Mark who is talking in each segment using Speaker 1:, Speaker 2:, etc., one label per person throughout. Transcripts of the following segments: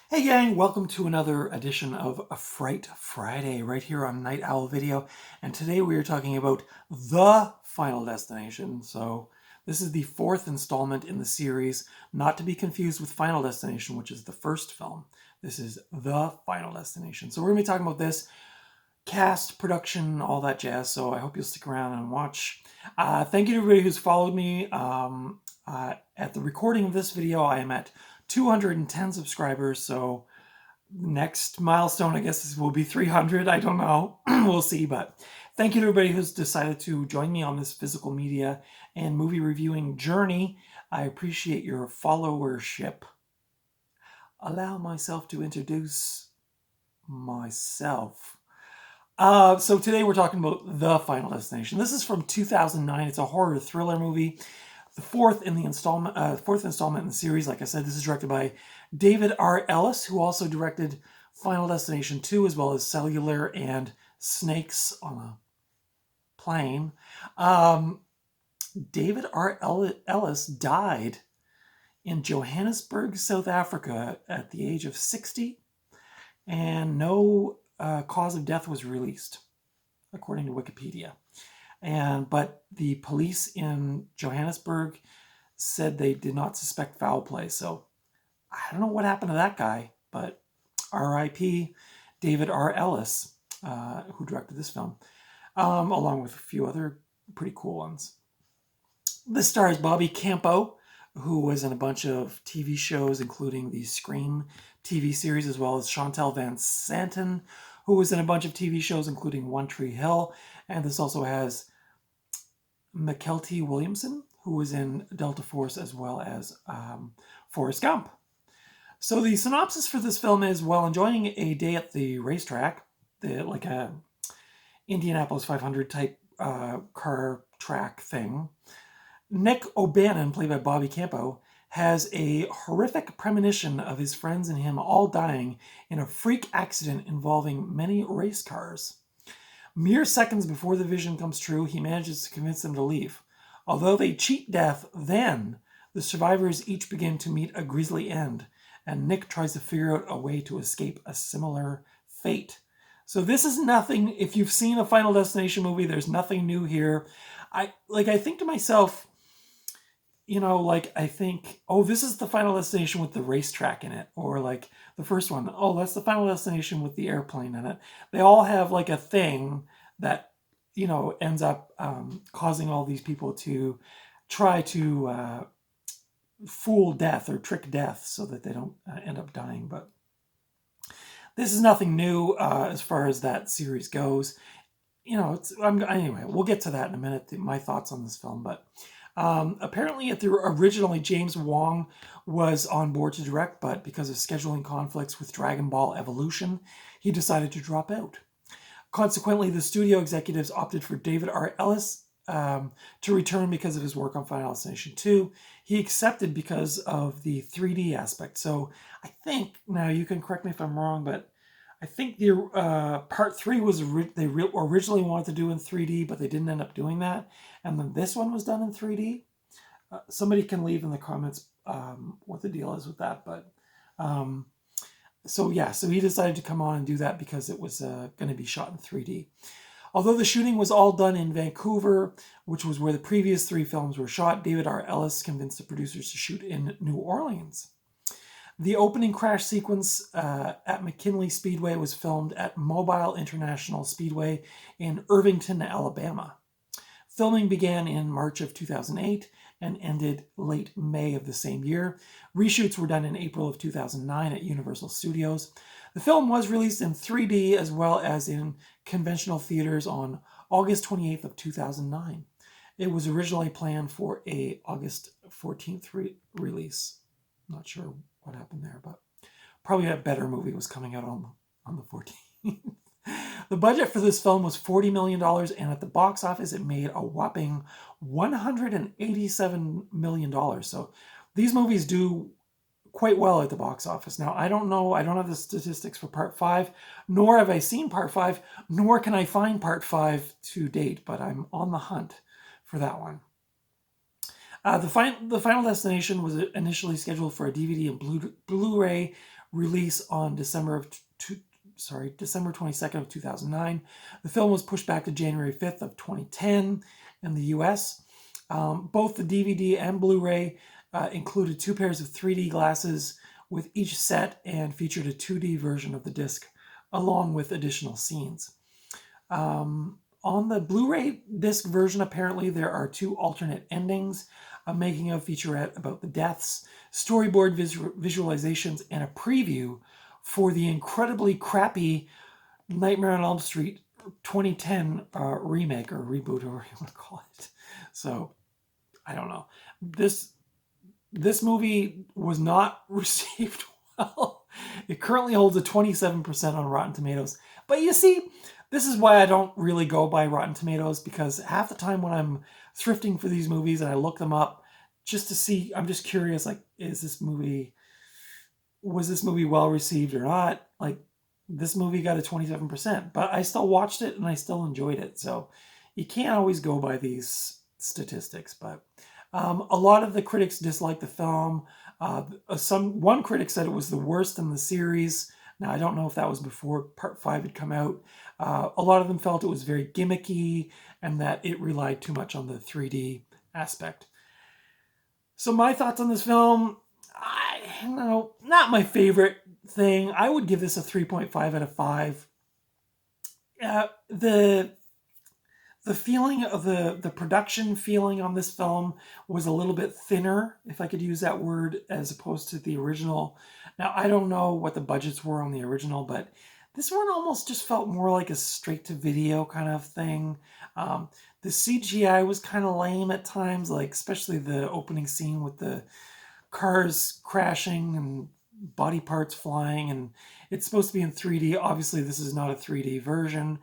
Speaker 1: Hey gang, welcome to another edition of a Fright Friday right here on Night Owl Video. And today we are talking about The Final Destination. So this is the fourth installment in the series, not to be confused with Final Destination, which is the first film. This is The Final Destination. So we're going to be talking about this cast, production, all that jazz. So I hope you'll stick around and watch. Thank you to everybody who's followed me. At the recording of this video, I am at 210 subscribers. So next milestone, I guess, will be 300. I don't know. We'll see. But thank you to everybody who's decided to join me on this physical media and movie reviewing journey. I appreciate your followership. Allow myself to introduce myself. So today we're talking about The Final Destination. This is from 2009. It's a horror thriller movie. The fourth installment in the series. Like I said, this is directed by David R. Ellis, who also directed Final Destination 2, as well as Cellular and Snakes on a Plane. David R. Ellis died in Johannesburg, South Africa at the age of 60, and no cause of death was released, according to Wikipedia. But the police in Johannesburg said they did not suspect foul play. So I don't know what happened to that guy, but R.I.P. David R. Ellis, who directed this film, along with a few other pretty cool ones. This stars Bobby Campo, who was in a bunch of TV shows, including the Scream TV series, as well as Chantal Van Santen, who was in a bunch of TV shows, including One Tree Hill. And this also has Mykelti Williamson, who was in Delta Force, as well as Forrest Gump. So the synopsis for this film is, while enjoying a day at the racetrack, like a Indianapolis 500 type car track thing, Nick O'Bannon, played by Bobby Campo, has a horrific premonition of his friends and him all dying in a freak accident involving many race cars. Mere seconds before the vision comes true, he manages to convince them to leave. Although they cheat death, then the survivors each begin to meet a grisly end, and Nick tries to figure out a way to escape a similar fate. So this is nothing. If you've seen a Final Destination movie, there's nothing new here. I think to myself, I think, oh, this is the Final Destination with the racetrack in it. Or like the first one, oh, that's the Final Destination with the airplane in it. They all have like a thing that, ends up causing all these people to try to fool death or trick death so that they don't end up dying. But this is nothing new as far as that series goes. Anyway, we'll get to that in a minute, my thoughts on this film. But apparently, originally James Wong was on board to direct, but because of scheduling conflicts with Dragon Ball Evolution, he decided to drop out. Consequently, the studio executives opted for David R. Ellis to return because of his work on Final Destination 2. He accepted because of the 3D aspect. So I think, now you can correct me if I'm wrong, but I think the part 3 was they originally wanted to do in 3D, but they didn't end up doing that. And then this one was done in 3D. Somebody can leave in the comments what the deal is with that. But so he decided to come on and do that because it was going to be shot in 3D. Although the shooting was all done in Vancouver, which was where the previous 3 films were shot, David R. Ellis convinced the producers to shoot in New Orleans. The opening crash sequence at McKinley Speedway was filmed at Mobile International Speedway in Irvington, Alabama. Filming began in March of 2008 and ended late May of the same year. Reshoots were done in April of 2009 at Universal Studios. The film was released in 3D as well as in conventional theaters on August 28th of 2009. It was originally planned for a August 14th release. Not sure what happened there, but probably a better movie was coming out on the 14th. The budget for this film was $40 million, and at the box office, it made a whopping $187 million. So these movies do quite well at the box office. Now, I don't know, I don't have the statistics for Part 5, nor have I seen Part 5, nor can I find Part 5 to date, but I'm on the hunt for that one. The Final Destination was initially scheduled for a DVD and Blu-ray release on December 22nd of 2009. The film was pushed back to January 5th of 2010 in the US. Both the DVD and Blu-ray included 2 pairs of 3D glasses with each set and featured a 2D version of the disc along with additional scenes. On the Blu-ray disc version, apparently there are 2 alternate endings, a making of featurette about the deaths, storyboard visualizations, and a preview for the incredibly crappy Nightmare on Elm Street 2010 remake or reboot, or whatever you want to call it. So, I don't know. This movie was not received well. It currently holds a 27% on Rotten Tomatoes. But you see, this is why I don't really go by Rotten Tomatoes, because half the time when I'm thrifting for these movies and I look them up just to see, I'm just curious, like, was this movie well received or not? Like, this movie got a 27%, but I still watched it and I still enjoyed it. So you can't always go by these statistics, but a lot of the critics disliked the film. One critic said it was the worst in the series. Now, I don't know if that was before Part 5 had come out. A lot of them felt it was very gimmicky and that it relied too much on the 3D aspect. So my thoughts on this film, not my favorite thing. I would give this a 3.5 out of 5. The feeling of the production feeling on this film was a little bit thinner, if I could use that word, as opposed to the original. Now, I don't know what the budgets were on the original, but this one almost just felt more like a straight-to-video kind of thing. The CGI was kind of lame at times, like especially the opening scene with the cars crashing and body parts flying, and it's supposed to be in 3D. Obviously, this is not a 3D version.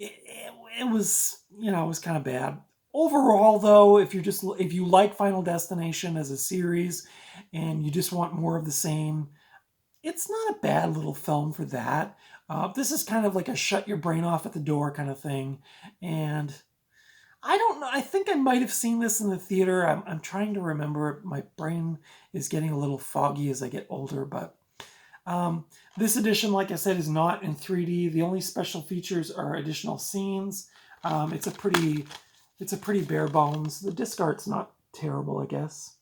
Speaker 1: It was, it was kind of bad. Overall, though, if you like Final Destination as a series and you just want more of the same, it's not a bad little film for that. This is kind of like a shut your brain off at the door kind of thing. And I don't know. I think I might have seen this in the theater. I'm trying to remember. My brain is getting a little foggy as I get older, but this edition, like I said, is not in 3D. The only special features are additional scenes. It's a pretty bare bones. The disc art's not terrible, I guess.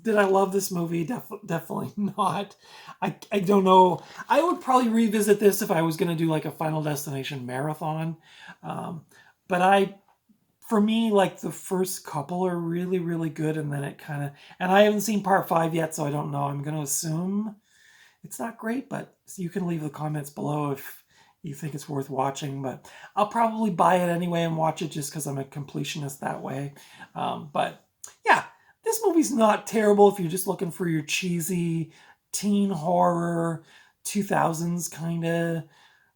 Speaker 1: Did I love this movie? Definitely not. I don't know. I would probably revisit this if I was going to do like a Final Destination marathon. For me, like the first couple are really, really good, and then and I haven't seen Part 5 yet, so I don't know. I'm going to assume it's not great, but you can leave the comments below if you think it's worth watching. But I'll probably buy it anyway and watch it just because I'm a completionist that way. But yeah, this movie's not terrible if you're just looking for your cheesy teen horror, 2000s kind of.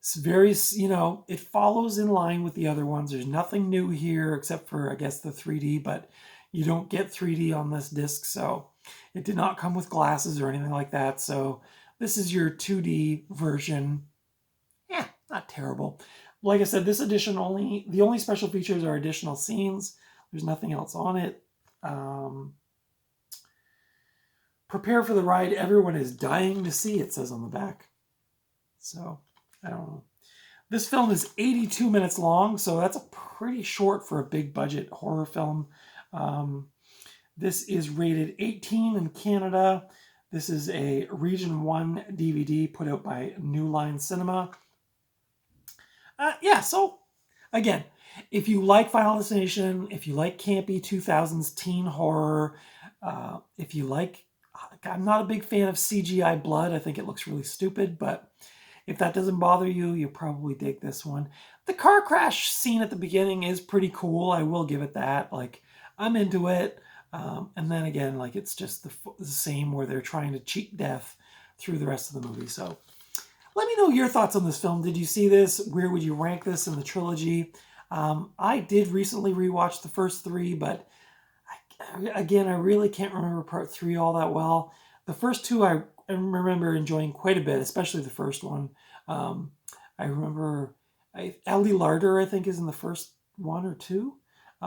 Speaker 1: It's very, it follows in line with the other ones. There's nothing new here except for, I guess, the 3D, but you don't get 3D on this disc, so it did not come with glasses or anything like that. So this is your 2D version. Yeah, not terrible. Like I said, this edition the only special features are additional scenes. There's nothing else on it. Prepare for the ride everyone is dying to see, it says on the back. So, I don't know. This film is 82 minutes long, so that's pretty short for a big budget horror film. This is rated 18 in Canada. This is a Region 1 DVD put out by New Line Cinema. So again, if you like Final Destination, if you like campy 2000s teen horror, if you like, I'm not a big fan of CGI blood. I think it looks really stupid, but if that doesn't bother you, you'll probably dig this one. The car crash scene at the beginning is pretty cool. I will give it that. Like, I'm into it. And then again, like, it's just the same where they're trying to cheat death through the rest of the movie. So let me know your thoughts on this film. Did you see this? Where would you rank this in the trilogy? I did recently rewatch the first 3, but again, I really can't remember Part 3 all that well. The first 2 I remember enjoying quite a bit, especially the first one. I remember Ellie Larder, I think, is in the first 1 or 2.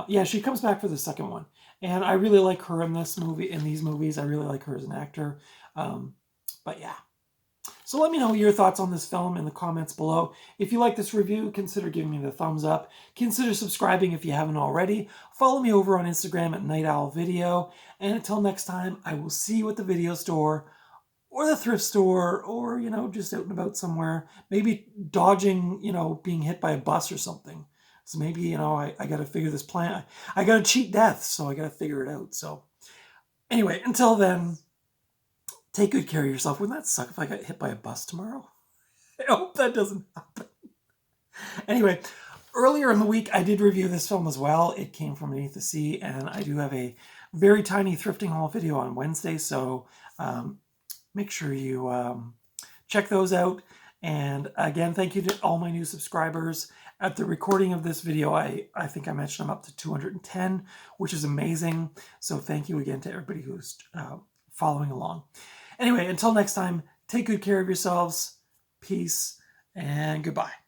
Speaker 1: Yeah, she comes back for the second one, and I really like her in this movie. In these movies, I really like her as an actor. But yeah. So let me know your thoughts on this film in the comments below. If you like this review, consider giving me the thumbs up. Consider subscribing if you haven't already. Follow me over on Instagram at Night Owl Video. And until next time, I will see you at the video store or the thrift store or, just out and about somewhere. Maybe dodging, being hit by a bus or something. So maybe, I got to figure this plan. I got to cheat death, so I got to figure it out. So anyway, until then, take good care of yourself. Wouldn't that suck if I got hit by a bus tomorrow? I hope that doesn't happen. Anyway, earlier in the week, I did review this film as well. It came from Beneath the Sea, and I do have a very tiny thrifting haul video on Wednesday, so make sure you check those out. And again, thank you to all my new subscribers. At the recording of this video, I think I mentioned I'm up to 210, which is amazing. So thank you again to everybody who's following along. Anyway, until next time, take good care of yourselves. Peace and goodbye.